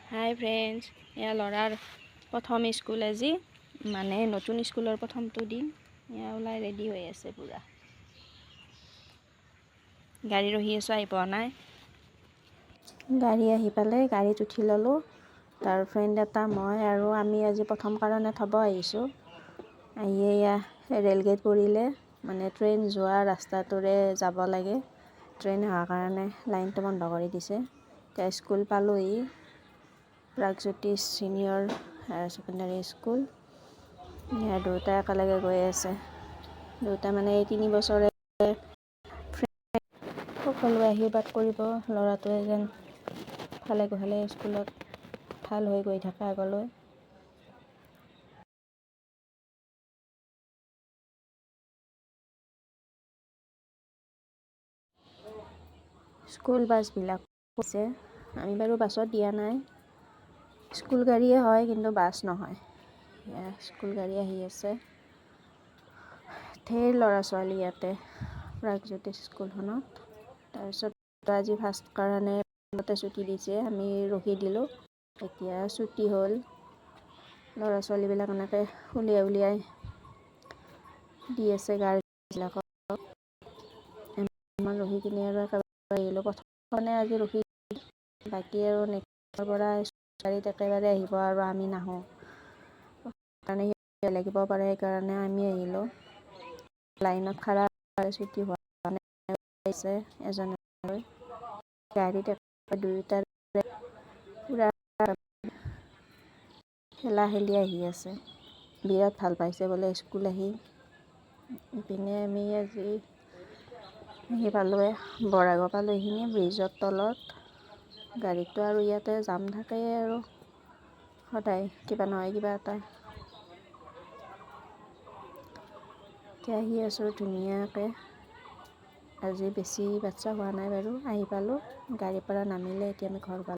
হাই friends, এয়া ল'ৰাৰ প্ৰথম স্কুল আজি, মানে নতুন স্কুলৰ প্ৰথমটো দিন। এয়া ওলাই ৰেডি হৈ আছে পুৰা। গাড়ী ৰখি আছোঁ, আহি পোৱা নাই। গাড়ী আহি পালে গাড়ীত উঠি ল'লোঁ। তাৰ ফ্ৰেণ্ড এটা, মই আৰু আমি আজি প্ৰথম কাৰণে থ'ব আহিছোঁ। আহি এয়া ৰে'লগেট পৰিলে, মানে ট্ৰেইন যোৱা ৰাস্তাটোৰে যাব লাগে। ট্ৰেইন অহাৰ কাৰণে লাইনটো বন্ধ কৰি দিছে। এতিয়া স্কুল পালোহি। Pragjyotish senior higher secondary school. ইয়াৰ দুয়োটা একেলগে গৈ আছে। দুয়োটা মানে এই 3 বছৰে সকলোৱে আশীৰ্বাদ কৰিব ল'ৰাটোৱে যেন ভালে কুশলে স্কুলত ভাল হৈ গৈ থাকে আগলৈ। স্কুল বাছবিলাক আছে, আমি বাৰু বাছত দিয়া নাই। স্কুল গাড়ীয়ে হয়, কিন্তু বাছ নহয়। স্কুল গাড়ী আহি আছে। ঢেৰ ল'ৰা ছোৱালী ইয়াতে প্ৰাগজ্যোতিষ স্কুলখনত। তাৰপিছত আজি ফাৰ্ষ্ট কাৰণে ছুটি দিছে, আমি ৰখি দিলোঁ। এতিয়া ছুটি হ'ল। ল'ৰা ছোৱালীবিলাক এনেকৈ উলিয়াই দি আছে গাড়ীবিলাকক। ইমান ৰখি কিনে আৰু একেবাৰে আহিলোঁ। প্ৰথমখনে আজি ৰখি, বাকী আৰু নেক্সটৰ পৰা গাড়ীত একেবাৰে আহিব আৰু আমি নাহোঁ। সেইকাৰণে লাগিব পাৰে, সেইকাৰণে আমি আহিলোঁ। লাইনত খাৰা ছুটি হোৱা কাৰণে এজনে গাড়ীত দুয়োটাৰ পূৰা ঠেলা ঠেলি আহি আছে। বিৰাট ভাল পাইছে বোলে স্কুল আহি। ইপিনে আমি আজি আহি পালোঁ, বৰাগৰ পালোঁ। এইখিনি ব্ৰিজৰ তলত। গাড়ীটো আৰু ইয়াতে জাম থাকেই আৰু সদায় কিবা নহয় কিবা এটা। এতিয়া আহি আছোঁ ধুনীয়াকৈ। আজি বেছি বাচ্ছা হোৱা নাই বাৰু। আহি পালোঁ, গাড়ীৰ পৰা নামিলে এতিয়া আমি ঘৰ পালোঁ।